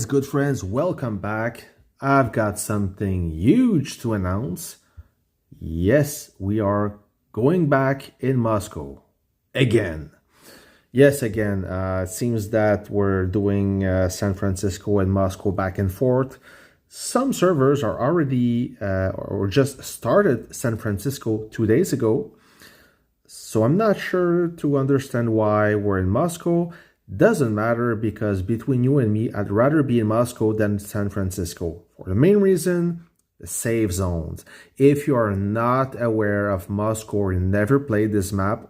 Good friends, welcome back. I've got something huge to announce. Yes, we are going back in Moscow again. Yes, again. It seems that we're doing San Francisco and Moscow back and forth. Some servers are already or just started San Francisco 2 days ago. So I'm not sure to understand why we're in Moscow. Doesn't matter because between you and me, I'd rather be in Moscow than San Francisco. For the main reason, the save zones. If you are not aware of Moscow or you never played this map,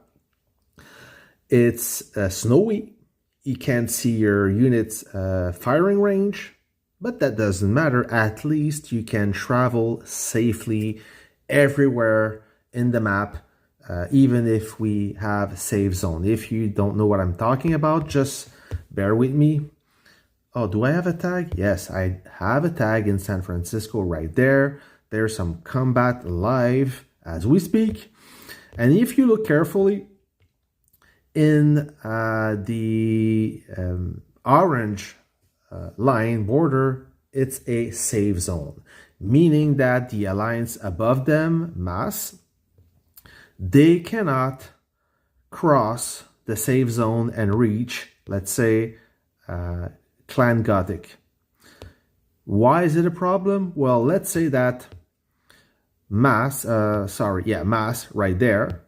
it's snowy. You can't see your unit's firing range, but that doesn't matter. At least you can travel safely everywhere in the map. Even if we have save zone. If you don't know what I'm talking about, just bear with me. Oh, do I have a tag? Yes, I have a tag in San Francisco right there. There's some combat live as we speak. And if you look carefully in the orange line border, it's a save zone, meaning that the alliance above them, mass, they cannot cross the save zone and reach, let's say, Clan Gothic. Why is it a problem? Well, let's say that Mass right there,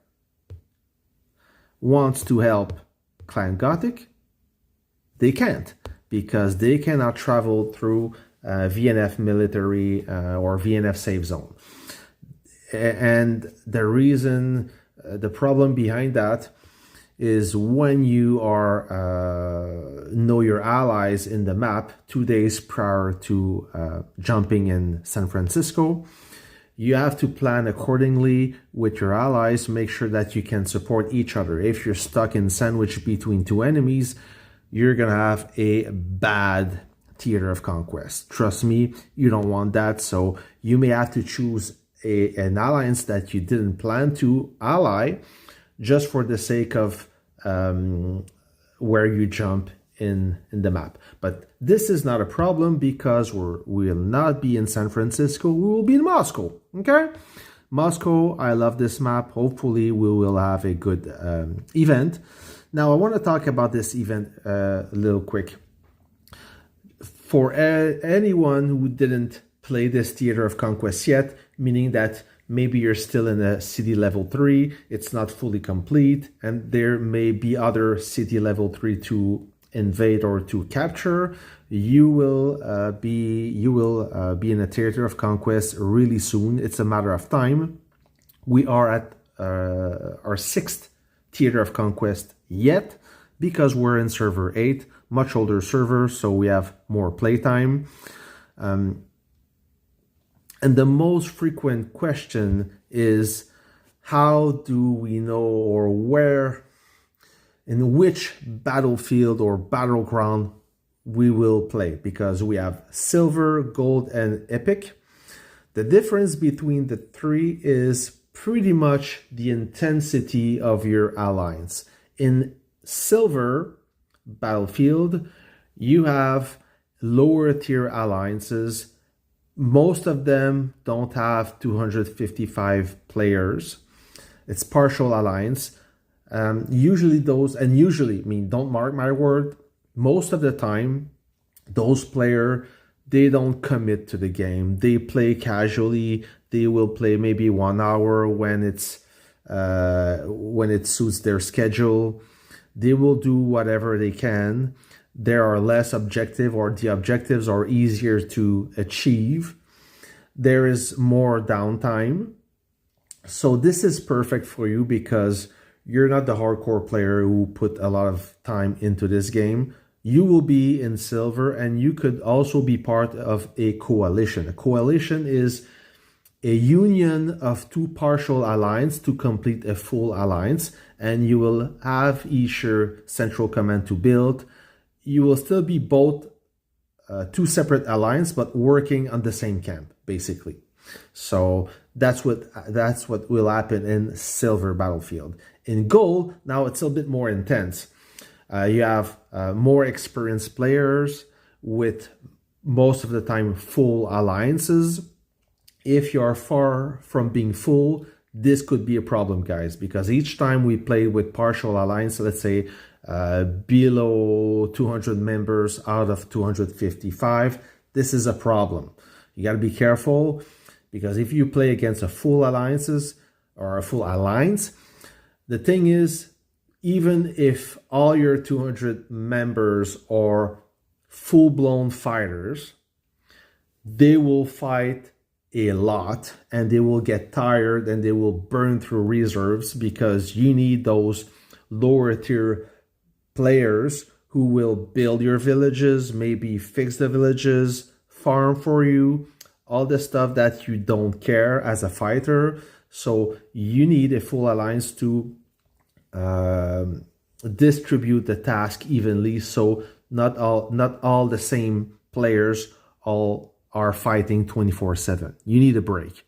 wants to help Clan Gothic. They can't because they cannot travel through VNF military or VNF save zone. And the reason, the problem behind that is when you are know your allies in the map 2 days prior to jumping in San Francisco, you have to plan accordingly with your allies, make sure that you can support each other. If you're stuck in sandwich between two enemies, you're gonna have a bad theater of conquest. Trust me, you don't want that. So you may have to choose an alliance that you didn't plan to ally just for the sake of where you jump in the map. But this is not a problem because we will not be in San Francisco, we will be in Moscow. Okay, Moscow, I love this map. Hopefully we will have a good event. Now I want to talk about this event a little quick. For anyone who didn't play this theater of conquest yet, meaning that maybe you're still in a city level 3, it's not fully complete, and there may be other city level 3 to invade or to capture, you will be in a theater of conquest really soon. It's a matter of time. We are at our 6th theater of conquest yet because we're in server 8, much older server, so we have more playtime. And the most frequent question is, how do we know or where, in which battlefield or battleground we will play? Because we have silver, gold, and epic. The difference between the three is pretty much the intensity of your alliance. In silver battlefield, you have lower tier alliances. Most of them don't have 255 players. It's partial alliance. Usually, don't mark my word, most of the time, those players, they don't commit to the game. They play casually. They will play maybe 1 hour when it suits their schedule. They will do whatever they can. There are less objective, or the objectives are easier to achieve. There is more downtime. So this is perfect for you because you're not the hardcore player who put a lot of time into this game. You will be in silver, and you could also be part of a coalition. A coalition is a union of two partial alliances to complete a full alliance, and you will have each your central command to build. You will still be both two separate alliances, but working on the same camp, basically. So that's what will happen in silver battlefield. In gold, now it's a bit more intense. You have more experienced players with most of the time full alliances. If you are far from being full, this could be a problem, guys, because each time we play with partial alliance, let's say below 200 members out of 255, this is a problem. You got to be careful, because if you play against a full alliances or a full alliance, the thing is, even if all your 200 members are full-blown fighters, they will fight a lot and they will get tired and they will burn through reserves, because you need those lower tier players who will build your villages, maybe fix the villages, farm for you, all the stuff that you don't care as a fighter. So you need a full alliance to distribute the task evenly, so not all the same players all are fighting 24/7. You need a break.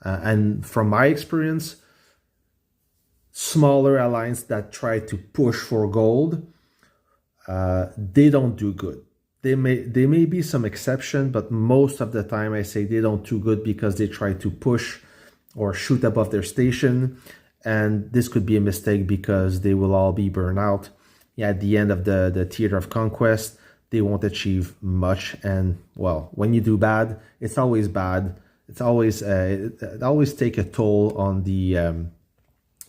And from my experience, smaller alliance that try to push for gold, they don't do good. There may be some exception, but most of the time I say they don't do good because they try to push or shoot above their station. And this could be a mistake because they will all be burned out. Yeah, at the end of the theater of conquest, they won't achieve much. And well, when you do bad, it's always bad. It's always it always take a toll on the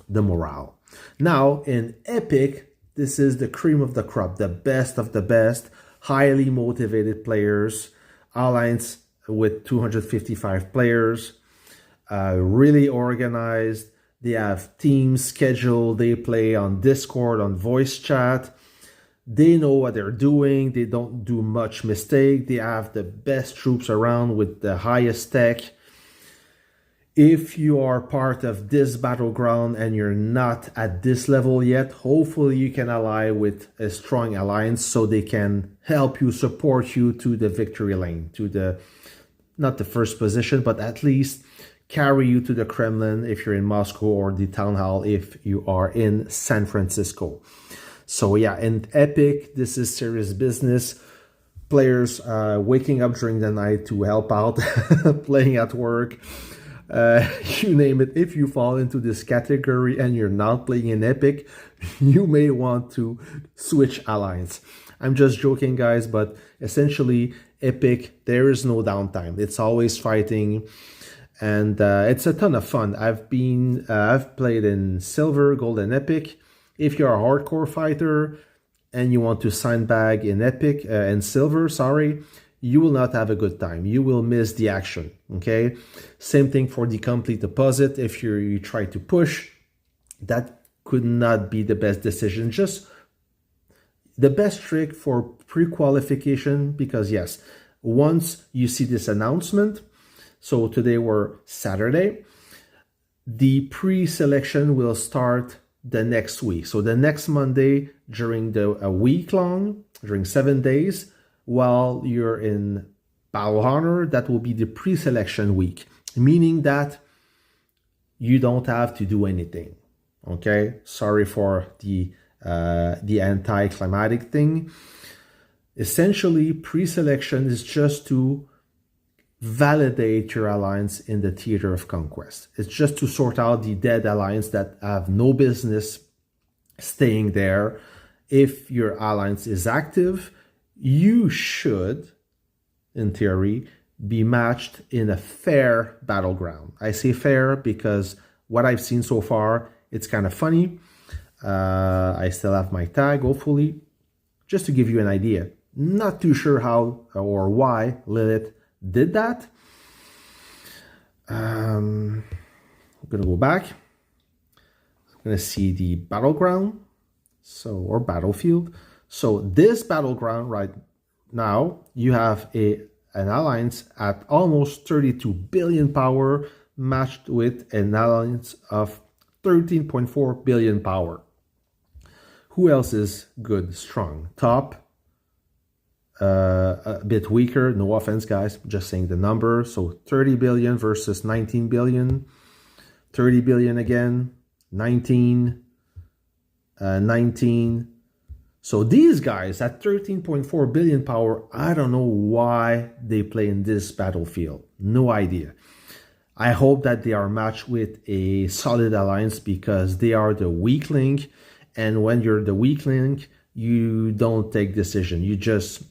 morale. Now in Epic, this is the cream of the crop, the best of the best, highly motivated players, alliance with 255 players, really organized. They have teams scheduled, they play on Discord, on voice chat. They know what they're doing. They don't do much mistake. They have the best troops around with the highest tech. If you are part of this battleground and you're not at this level yet, hopefully you can ally with a strong alliance so they can help you, support you to the victory lane, to the, not the first position, but at least carry you to the Kremlin if you're in Moscow, or the town hall if you are in San Francisco. So yeah, in Epic, this is serious business. Players waking up during the night to help out, playing at work, you name it. If you fall into this category and you're not playing in Epic, you may want to switch alliance. I'm just joking, guys, but essentially Epic, there is no downtime. It's always fighting. And it's a ton of fun. I've played in Silver, Gold, and Epic. If you're a hardcore fighter and you want to sandbag in Epic and Silver, sorry, you will not have a good time. You will miss the action. Okay. Same thing for the complete opposite. If you try to push, that could not be the best decision. Just the best trick for pre-qualification, because yes, once you see this announcement. So today we're Saturday. The pre-selection will start the next week. So the next Monday during a week long, during 7 days, while you're in Battle Honor, that will be the pre-selection week, meaning that you don't have to do anything. Okay, sorry for the anti-climatic thing. Essentially, pre-selection is just to validate your alliance in the theater of conquest. It's just to sort out the dead alliance that have no business staying there. If your alliance is active, you should, in theory, be matched in a fair battleground. I say fair because what I've seen so far, it's kind of funny. I still have my tag, hopefully. Just to give you an idea. Not too sure how or why Lilith did that. I'm gonna go back. I'm gonna see the battleground, or battlefield. So this battleground right now, you have an alliance at almost 32 billion power, matched with an alliance of 13.4 billion power. Who else is good, strong? Top. A bit weaker, no offense, guys, just saying the number. So 30 billion versus 19 billion, 30 billion again, 19, 19. So these guys at 13.4 billion power, I don't know why they play in this battlefield. No idea. I hope that they are matched with a solid alliance because they are the weak link. And when you're the weak link, you don't take decision. You just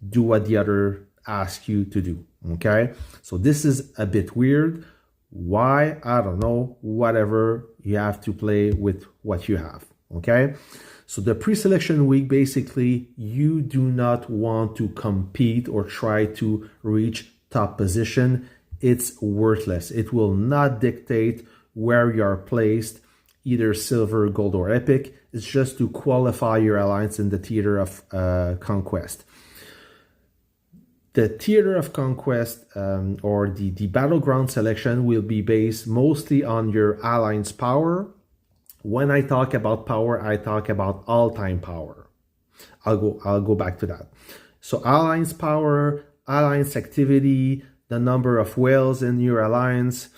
do what the other asks you to do. Okay? So this is a bit weird. Why? I don't know. Whatever. You have to play with what you have. Okay? So the pre-selection week, basically, you do not want to compete or try to reach top position. It's worthless. It will not dictate where you are placed, either silver, gold, or epic. It's just to qualify your alliance in the theater of conquest. The theater of conquest or the battleground selection will be based mostly on your alliance power. When I talk about power, I talk about all-time power. I'll go back to that. So alliance power, alliance activity, the number of whales in your alliance,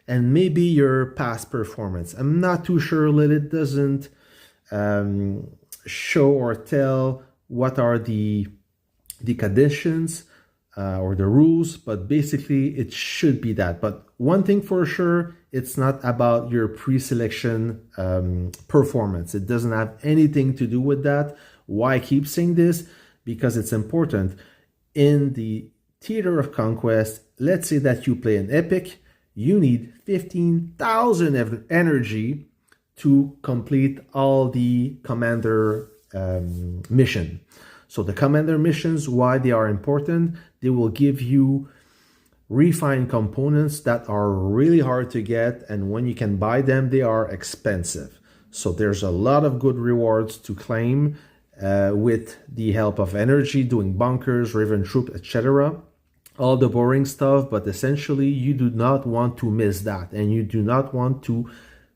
and maybe your past performance. I'm not too sure. It doesn't show or tell what are the conditions or the rules, but basically it should be that. But one thing for sure, it's not about your pre-selection performance. It doesn't have anything to do with that. Why I keep saying this? Because it's important. In the theater of conquest, let's say that you play an epic, you need 15,000 energy to complete all the commander mission. So the commander missions, why they are important, they will give you refined components that are really hard to get, and when you can buy them, they are expensive. So there's a lot of good rewards to claim with the help of energy, doing bunkers, Raven troop, etc. All the boring stuff, but essentially you do not want to miss that, and you do not want to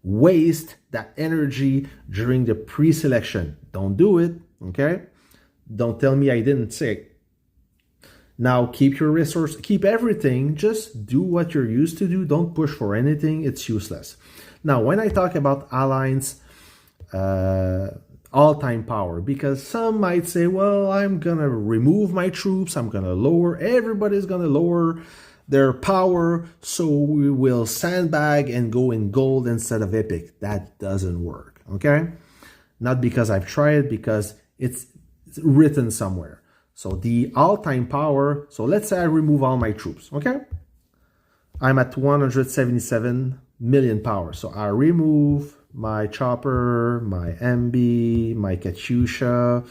waste that energy during the pre-selection. Don't do it, okay? Don't tell me I didn't say. Now keep your resource, keep everything, just do what you're used to do. Don't push for anything, it's useless. Now when I talk about alliance all-time power, because some might say, well, I'm gonna remove my troops, I'm gonna lower, everybody's gonna lower their power, so we will sandbag and go in gold instead of epic. That doesn't work, okay? Not because I've tried, because it's written somewhere. So the all-time power, so let's say I remove all my troops, okay? I'm at 177 million power. So I remove my chopper, my MB, my Katyusha.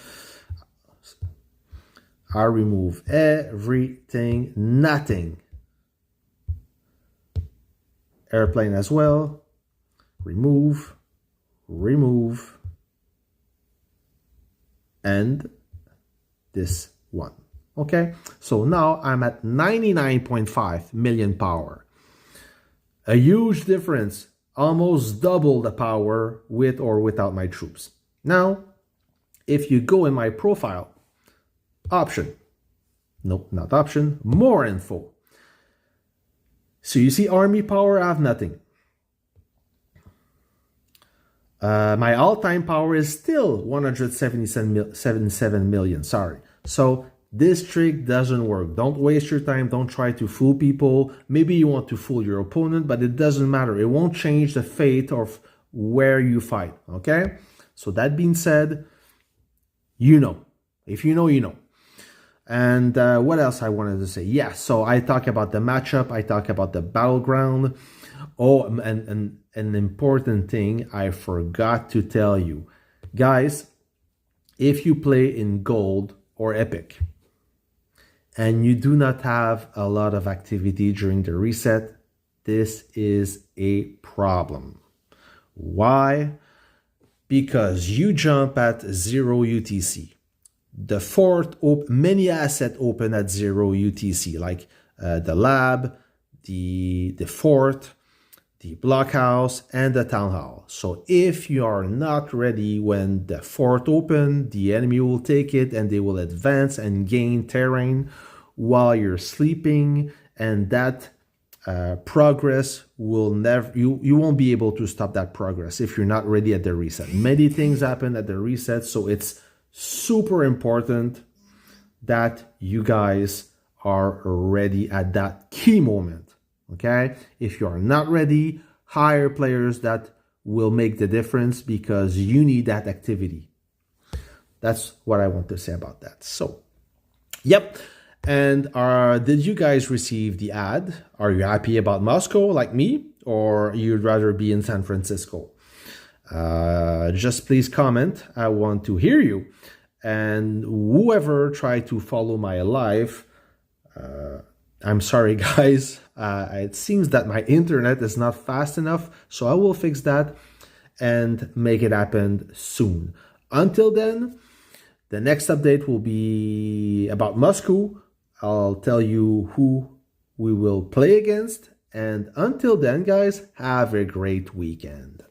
I remove everything, nothing. Airplane as well. Remove, remove, and this one. Okay, so now I'm at 99.5 million power. A huge difference, almost double the power with or without my troops. Now, if you go in my profile, option, no, not option, more info. So you see army power, I have nothing. My all-time power is still 177 million, sorry. So this trick doesn't work. Don't waste your time. Don't try to fool people. Maybe you want to fool your opponent, but it doesn't matter. It won't change the fate of where you fight, okay? So that being said, you know. If you know, you know. And what else I wanted to say? Yeah, so I talk about the matchup. I talk about the battleground. Oh, and an important thing I forgot to tell you. Guys, if you play in gold or epic and you do not have a lot of activity during the reset, this is a problem. Why? Because you jump at 0 UTC. The fort, many assets open at 0 UTC, like the lab, the fort, the blockhouse, and the town hall. So if you are not ready when the fort open, the enemy will take it and they will advance and gain terrain while you're sleeping, and that progress will never, you won't be able to stop that progress if you're not ready at the reset. Many things happen at the reset, so it's super important that you guys are ready at that key moment. Okay? If you are not ready, hire players that will make the difference because you need that activity. That's what I want to say about that. So, yep. And did you guys receive the ad? Are you happy about Moscow like me, or you'd rather be in San Francisco? Just please comment. I want to hear you. And whoever tried to follow my live, I'm sorry, guys. It seems that my internet is not fast enough, so I will fix that and make it happen soon. Until then, the next update will be about Moscow. I'll tell you who we will play against. And until then, guys, have a great weekend.